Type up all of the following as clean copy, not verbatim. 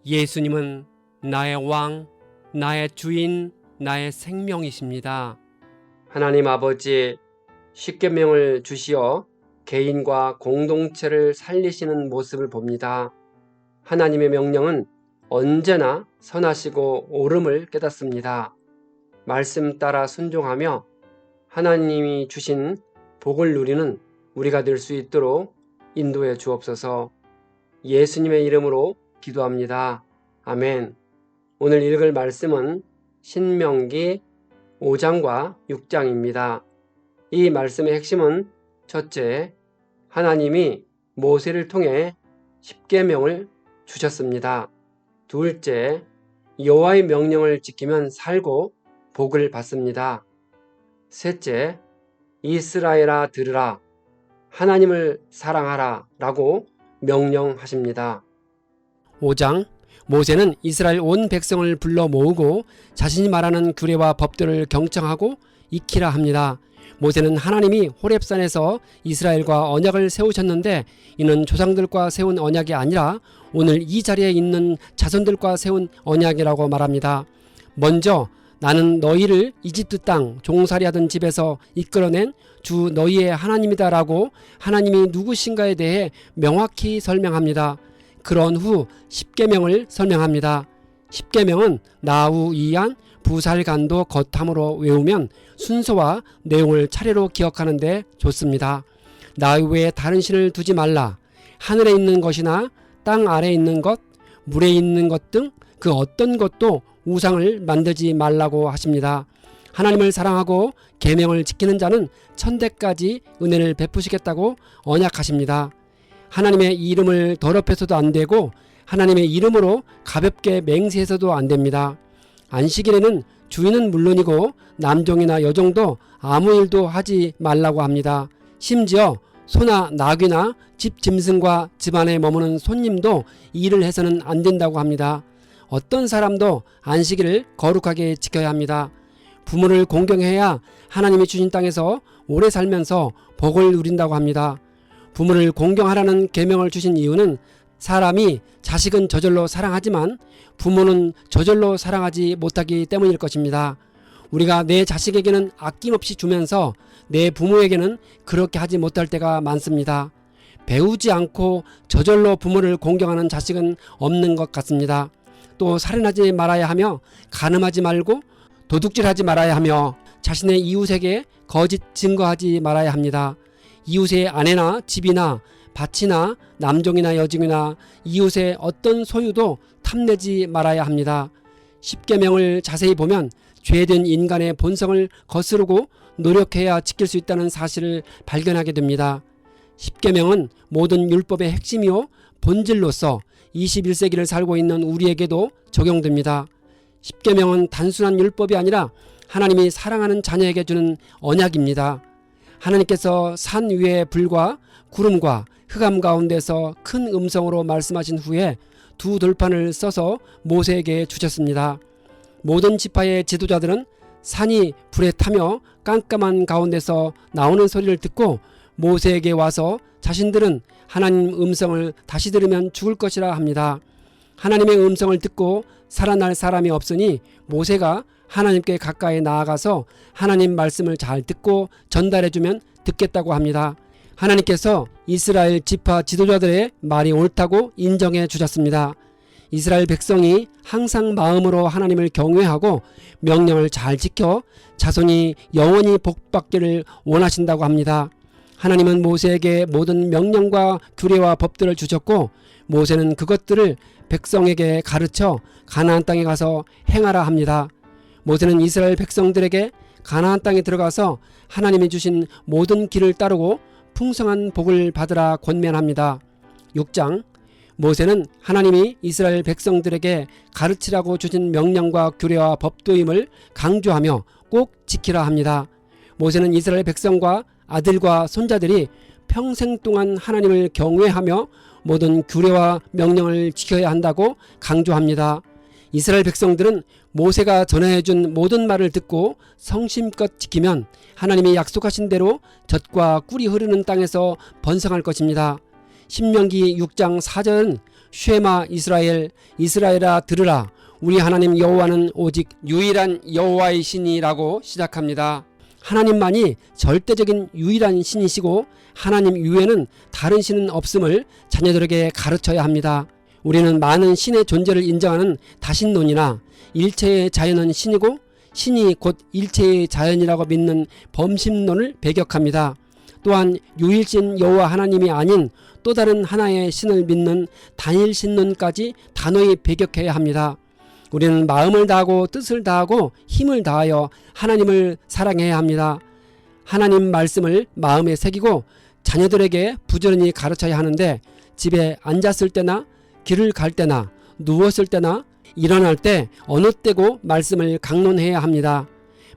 예수님은 나의 왕, 나의 주인, 나의 생명이십니다. 하나님 아버지, 십계명을 주시어 개인과 공동체를 살리시는 모습을 봅니다. 하나님의 명령은 언제나 선하시고 옳음을 깨닫습니다. 말씀 따라 순종하며 하나님이 주신 복을 누리는 우리가 될 수 있도록 인도해 주옵소서. 예수님의 이름으로 기도합니다. 아멘. 오늘 읽을 말씀은 신명기 5장과 6장입니다. 이 말씀의 핵심은 첫째, 하나님이 모세를 통해 십계명을 주셨습니다. 둘째, 여호와의 명령을 지키면 살고 복을 받습니다. 셋째, 이스라엘아 들으라, 하나님을 사랑하라 라고 명령하십니다. 5장, 모세는 이스라엘 온 백성을 불러 모으고 자신이 말하는 규례와 법들을 경청하고 익히라 합니다. 모세는 하나님이 호렙산에서 이스라엘과 언약을 세우셨는데 이는 조상들과 세운 언약이 아니라 오늘 이 자리에 있는 자손들과 세운 언약이라고 말합니다. 먼저 나는 너희를 이집트 땅 종살이하던 집에서 이끌어낸 주 너희의 하나님이다 라고 하나님이 누구신가에 대해 명확히 설명합니다. 그런 후 십계명을 설명합니다. 십계명은 나우 이안 부살간도 거탐으로 외우면 순서와 내용을 차례로 기억하는 데 좋습니다. 나 외에 다른 신을 두지 말라. 하늘에 있는 것이나 땅 아래에 있는 것, 물에 있는 것 등 그 어떤 것도 우상을 만들지 말라고 하십니다. 하나님을 사랑하고 계명을 지키는 자는 천대까지 은혜를 베푸시겠다고 언약하십니다. 하나님의 이름을 더럽혀서도 안 되고 하나님의 이름으로 가볍게 맹세해서도 안 됩니다. 안식일에는 주인은 물론이고 남종이나 여종도 아무 일도 하지 말라고 합니다. 심지어 소나 나귀나 집 짐승과 집안에 머무는 손님도 일을 해서는 안 된다고 합니다. 어떤 사람도 안식일을 거룩하게 지켜야 합니다. 부모를 공경해야 하나님이 주신 땅에서 오래 살면서 복을 누린다고 합니다. 부모를 공경하라는 계명을 주신 이유는 사람이 자식은 저절로 사랑하지만 부모는 저절로 사랑하지 못하기 때문일 것입니다. 우리가 내 자식에게는 아낌없이 주면서 내 부모에게는 그렇게 하지 못할 때가 많습니다. 배우지 않고 저절로 부모를 공경하는 자식은 없는 것 같습니다. 또 살인하지 말아야 하며 간음하지 말고 도둑질하지 말아야 하며 자신의 이웃에게 거짓 증거하지 말아야 합니다. 이웃의 아내나 집이나 밭이나 남종이나 여종이나 이웃의 어떤 소유도 탐내지 말아야 합니다. 십계명을 자세히 보면 죄된 인간의 본성을 거스르고 노력해야 지킬 수 있다는 사실을 발견하게 됩니다. 십계명은 모든 율법의 핵심이요 본질로서 21세기를 살고 있는 우리에게도 적용됩니다. 십계명은 단순한 율법이 아니라 하나님이 사랑하는 자녀에게 주는 언약입니다. 하나님께서 산 위의 불과 구름과 흑암 가운데서 큰 음성으로 말씀하신 후에 두 돌판을 써서 모세에게 주셨습니다. 모든 지파의 지도자들은 산이 불에 타며 깜깜한 가운데서 나오는 소리를 듣고 모세에게 와서 자신들은 하나님 음성을 다시 들으면 죽을 것이라 합니다. 하나님의 음성을 듣고 살아날 사람이 없으니 모세가 하나님께 가까이 나아가서 하나님 말씀을 잘 듣고 전달해주면 듣겠다고 합니다. 하나님께서 이스라엘 지파 지도자들의 말이 옳다고 인정해 주셨습니다. 이스라엘 백성이 항상 마음으로 하나님을 경외하고 명령을 잘 지켜 자손이 영원히 복받기를 원하신다고 합니다. 하나님은 모세에게 모든 명령과 규례와 법들을 주셨고 모세는 그것들을 백성에게 가르쳐 가나안 땅에 가서 행하라 합니다. 모세는 이스라엘 백성들에게 가나안 땅에 들어가서 하나님이 주신 모든 길을 따르고 풍성한 복을 받으라 권면합니다. 6장, 모세는 하나님이 이스라엘 백성들에게 가르치라고 주신 명령과 규례와 법도임을 강조하며 꼭 지키라 합니다. 모세는 이스라엘 백성과 아들과 손자들이 평생 동안 하나님을 경외하며 모든 규례와 명령을 지켜야 한다고 강조합니다. 이스라엘 백성들은 모세가 전해준 모든 말을 듣고 성심껏 지키면 하나님이 약속하신 대로 젖과 꿀이 흐르는 땅에서 번성할 것입니다. 신명기 6장 4절은 쉐마 이스라엘, 이스라엘아 들으라. 우리 하나님 여호와는 오직 유일한 여호와의 신이라고 시작합니다. 하나님만이 절대적인 유일한 신이시고 하나님 이외에는 다른 신은 없음을 자녀들에게 가르쳐야 합니다. 우리는 많은 신의 존재를 인정하는 다신론이나 일체의 자연은 신이고 신이 곧 일체의 자연이라고 믿는 범신론을 배격합니다. 또한 유일신 여호와 하나님이 아닌 또 다른 하나의 신을 믿는 단일신론까지 단호히 배격해야 합니다. 우리는 마음을 다하고 뜻을 다하고 힘을 다하여 하나님을 사랑해야 합니다. 하나님 말씀을 마음에 새기고 자녀들에게 부지런히 가르쳐야 하는데 집에 앉았을 때나 길을 갈 때나 누웠을 때나 일어날 때 어느 때고 말씀을 강론해야 합니다.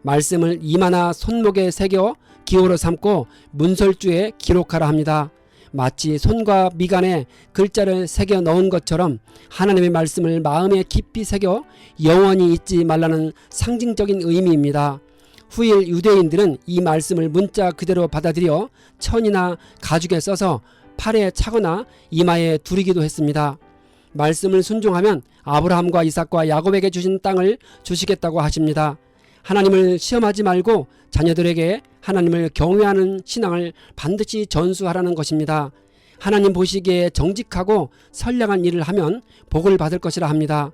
말씀을 이마나 손목에 새겨 기호로 삼고 문설주에 기록하라 합니다. 마치 손과 미간에 글자를 새겨 넣은 것처럼 하나님의 말씀을 마음에 깊이 새겨 영원히 잊지 말라는 상징적인 의미입니다. 후일 유대인들은 이 말씀을 문자 그대로 받아들여 천이나 가죽에 써서 팔에 차거나 이마에 두르기도 했습니다. 말씀을 순종하면 아브라함과 이삭과 야곱에게 주신 땅을 주시겠다고 하십니다. 하나님을 시험하지 말고 자녀들에게 하나님을 경외하는 신앙을 반드시 전수하라는 것입니다. 하나님 보시기에 정직하고 선량한 일을 하면 복을 받을 것이라 합니다.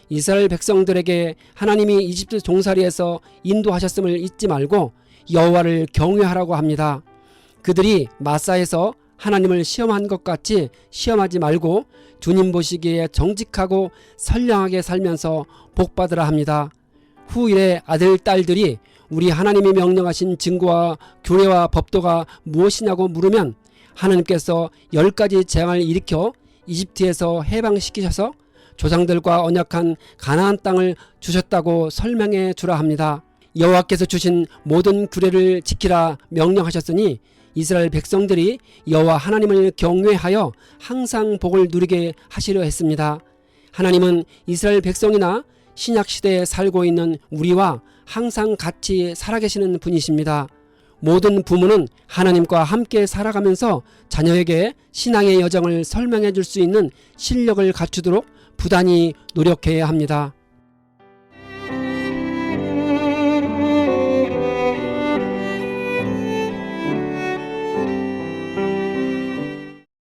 이스라엘 백성들에게 하나님이 이집트 종살이에서 인도하셨음을 잊지 말고 여호와를 경외하라고 합니다. 그들이 마사에서 하나님을 시험한 것 같이 시험하지 말고 주님 보시기에 정직하고 선량하게 살면서 복받으라 합니다. 후일의 아들, 딸들이 우리 하나님이 명령하신 증거와 규례와 법도가 무엇이냐고 물으면 하나님께서 10가지 재앙을 일으켜 이집트에서 해방시키셔서 조상들과 언약한 가나안 땅을 주셨다고 설명해 주라 합니다. 여호와께서 주신 모든 규례를 지키라 명령하셨으니 이스라엘 백성들이 여호와 하나님을 경외하여 항상 복을 누리게 하시려 했습니다. 하나님은 이스라엘 백성이나 신약시대에 살고 있는 우리와 항상 같이 살아계시는 분이십니다. 모든 부모는 하나님과 함께 살아가면서 자녀에게 신앙의 여정을 설명해 줄 수 있는 실력을 갖추도록 부단히 노력해야 합니다.